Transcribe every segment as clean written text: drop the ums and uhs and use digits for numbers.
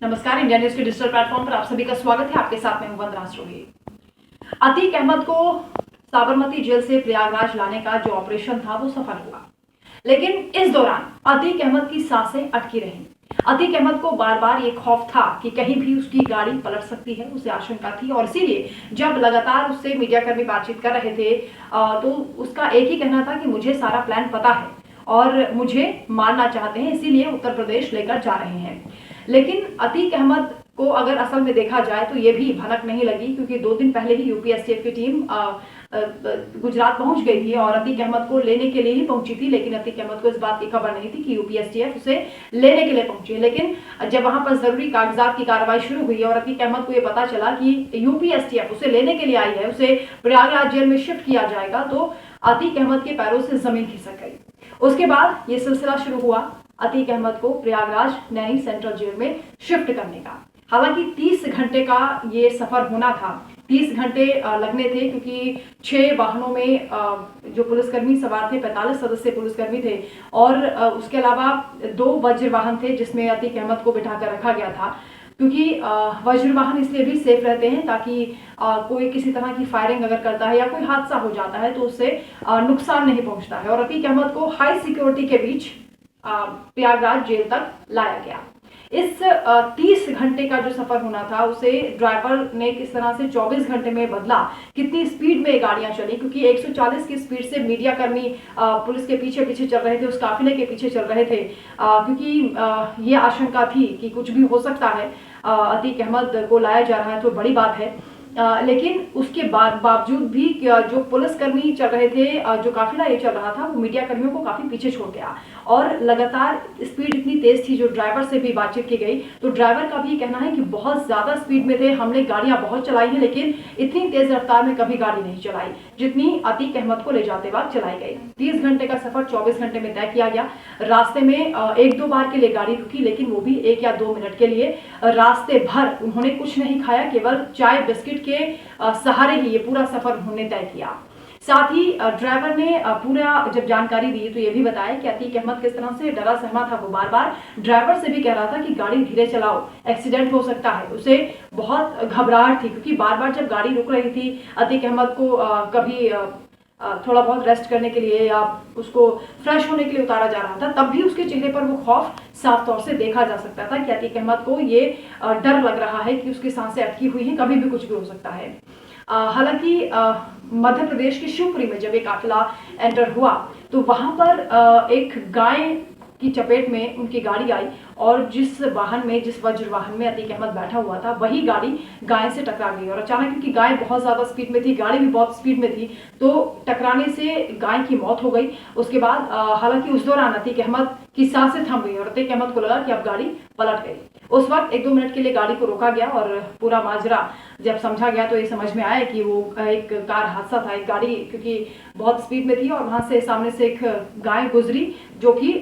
नमस्कार, India news के digital platform पर आप सभी का स्वागत है। आपके साथ में हूं वंदना राष्ट्रोही। अतीक अहमद को साबरमती जेल से प्रयागराज लाने का जो ऑपरेशन था वो सफल हुआ, लेकिन इस दौरान अतीक अहमद की सांसें अटकी रहीं। अतीक अहमद को बार बार ये खौफ था कि कहीं भी उसकी गाड़ी पलट सकती है, उसे आशंका थी। और इसीलिए जब लगातार उससे मीडियाकर्मी बातचीत कर रहे थे तो उसका एक ही कहना था कि मुझे सारा प्लान पता है और मुझे मारना चाहते हैं, इसीलिए उत्तर प्रदेश लेकर जा रहे हैं। लेकिन अतीक अहमद को अगर असल में देखा जाए तो ये भी भनक नहीं लगी, क्योंकि 2 दिन पहले ही यूपीएसटीएफ की टीम गुजरात पहुंच गई थी और अतीक अहमद को लेने के लिए ही पहुंची थी। लेकिन अतीक अहमद को इस बात की खबर नहीं थी कि यूपीएसटीएफ उसे लेने के लिए पहुंची है। लेकिन जब वहां पर जरूरी कागजात की कार्रवाई शुरू हुई और अतीक अहमद को यह पता चला कि यूपीएसटीएफ उसे लेने के लिए आई है, उसे प्रयागराज जेल में शिफ्ट किया जाएगा, तो अतीक अहमद के पैरों से जमीन खिसक गई। उसके बाद ये सिलसिला शुरू हुआ अतीक अहमद को प्रयागराज नैनी सेंट्रल जेल में शिफ्ट करने का। हालांकि 30 घंटे का ये सफर होना था, 30 घंटे लगने थे, क्योंकि 6 वाहनों में जो पुलिसकर्मी सवार थे, 45 सदस्य पुलिसकर्मी थे और उसके अलावा 2 वज्र वाहन थे जिसमें अतीक अहमद को बिठाकर रखा गया था। क्योंकि वज्र वाहन इसलिए भी सेफ रहते हैं ताकि कोई किसी तरह की फायरिंग अगर करता है या कोई हादसा हो जाता है तो उससे नुकसान नहीं पहुंचता है। और अतीक अहमद को हाई सिक्योरिटी के बीच प्रयागराज जेल तक लाया गया। इस 30 घंटे का जो सफर होना था उसे ड्राइवर ने किस तरह से 24 घंटे में बदला, कितनी स्पीड में गाड़ियां चली, क्योंकि 140 की स्पीड से मीडिया कर्मी पुलिस के पीछे पीछे चल रहे थे, उस काफिले के पीछे चल रहे थे, क्योंकि ये आशंका थी कि कुछ भी हो सकता है। अतीक अहमद को लाया जा रहा है तो बड़ी बात है। लेकिन उसके बावजूद भी जो पुलिसकर्मी चल रहे थे, जो काफिला ये चल रहा था, वो मीडिया कर्मियों को काफी पीछे छोड़ गया और लगातार स्पीड इतनी तेज थी। जो ड्राइवर से भी बातचीत की गई तो ड्राइवर का भी कहना है कि बहुत ज्यादा स्पीड में थे, हमने गाड़ियां बहुत चलाई हैं लेकिन इतनी तेज रफ्तार में कभी गाड़ी नहीं चलाई जितनी अतीक अहमद को ले जाते वक्त चलाई गई। 30 घंटे का सफर 24 घंटे में तय किया गया। रास्ते में 1-2 बार के लिए गाड़ी रुकी, लेकिन वो भी 1 या 2 मिनट के लिए। रास्ते भर उन्होंने कुछ नहीं खाया, केवल चाय बिस्किट के सहारे ही ये पूरा सफर उन्होंने तय किया। साथ ही ड्राइवर ने पूरा जब जानकारी दी तो ये भी बताया कि अतीक अहमद किस तरह से डरा सहमा था। वो बार बार ड्राइवर से भी कह रहा था कि गाड़ी धीरे चलाओ, एक्सीडेंट हो सकता है। उसे बहुत घबराहट थी, क्योंकि बार बार जब गाड़ी रुक रही थी अतीक अहमद को कभी थोड़ा बहुत रेस्ट करने के लिए या उसको फ्रेश होने के लिए उतारा जा रहा था, तब भी उसके चेहरे पर वो खौफ साफ तौर से देखा जा सकता था कि अतीक अहमद को ये डर लग रहा है कि उसकी सांसें अटकी हुई हैं, कभी भी कुछ भी हो सकता है। हालांकि मध्य प्रदेश के शिवपुरी में जब एक काफिला एंटर हुआ तो वहां पर एक गाय की चपेट में उनकी गाड़ी आई और जिस वज्र वाहन में अतीक अहमद बैठा हुआ था वही गाड़ी गाय से टकरा गई। और अचानक, क्योंकि गाय बहुत ज्यादा स्पीड में थी, गाड़ी भी बहुत स्पीड में थी, तो टकराने से गाय की मौत हो गई। उसके बाद हालांकि उस दौरान अतीक अहमद की सांसें थम गई और अतीक अहमद को लगा कि अब गाड़ी पलट गई। उस वक्त 1-2 मिनट के लिए गाड़ी को रोका गया और पूरा माजरा जब समझा गया तो ये समझ में आया कि वो एक कार हादसा था। एक गाड़ी क्योंकि बहुत स्पीड में थी और वहां से सामने से एक गाय गुजरी, जो कि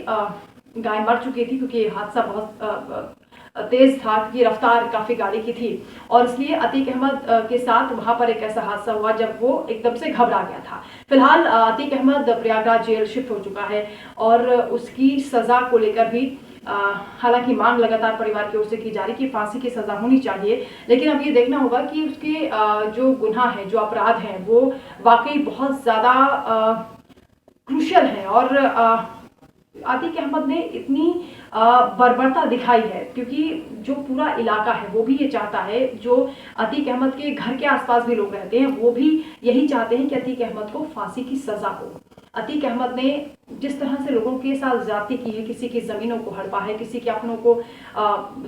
गाय मर चुकी थी, क्योंकि हादसा बहुत तेज था, क्योंकि रफ्तार काफी गाड़ी की थी। और इसलिए अतीक अहमद के साथ वहां पर एक ऐसा हादसा हुआ जब वो एकदम से घबरा गया था। फिलहाल अतीक अहमद प्रयागराज जेल शिफ्ट हो चुका है और उसकी सजा को लेकर भी हालांकि मांग लगातार परिवार की ओर से की जा रही कि फांसी की सजा होनी चाहिए। लेकिन अब ये देखना होगा कि उसके जो गुनाह है, जो अपराध है, वो वाकई बहुत ज्यादा क्रूशियल है। और अतीक अहमद ने इतनी बर्बरता दिखाई है, क्योंकि जो पूरा इलाका है वो भी ये चाहता है, जो अतीक अहमद के घर के आसपास भी लोग रहते हैं वो भी यही चाहते हैं कि अतीक अहमद को फांसी की सजा हो। अतीक अहमद ने जिस तरह से लोगों के साथ ज्यादती की है, किसी की जमीनों को हड़पा है, किसी के अपनों को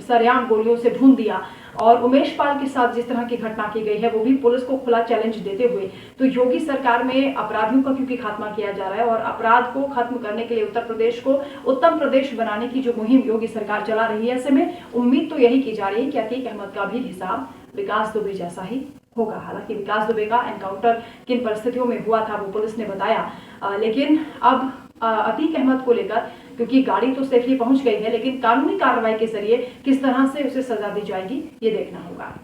सरेआम गोलियों से भून दिया, और उमेश पाल के साथ जिस तरह की घटना की गई है वो भी पुलिस को खुला चैलेंज देते हुए, तो योगी सरकार में अपराधियों का क्योंकि खात्मा किया जा रहा है और अपराध को खत्म करने के लिए उत्तर प्रदेश को उत्तम प्रदेश बनाने की जो मुहिम योगी सरकार चला रही है, ऐसे में उम्मीद तो यही की जा रही है कि अतीक अहमद का भी हिसाब विकास दुबे जैसा ही होगा। हालांकि विकास दुबे का एनकाउंटर किन परिस्थितियों में हुआ था वो पुलिस ने बताया, लेकिन अब अतीक अहमद को लेकर, क्योंकि गाड़ी तो सेफली पहुंच गई है, लेकिन कानूनी कार्रवाई के जरिए किस तरह से उसे सजा दी जाएगी ये देखना होगा।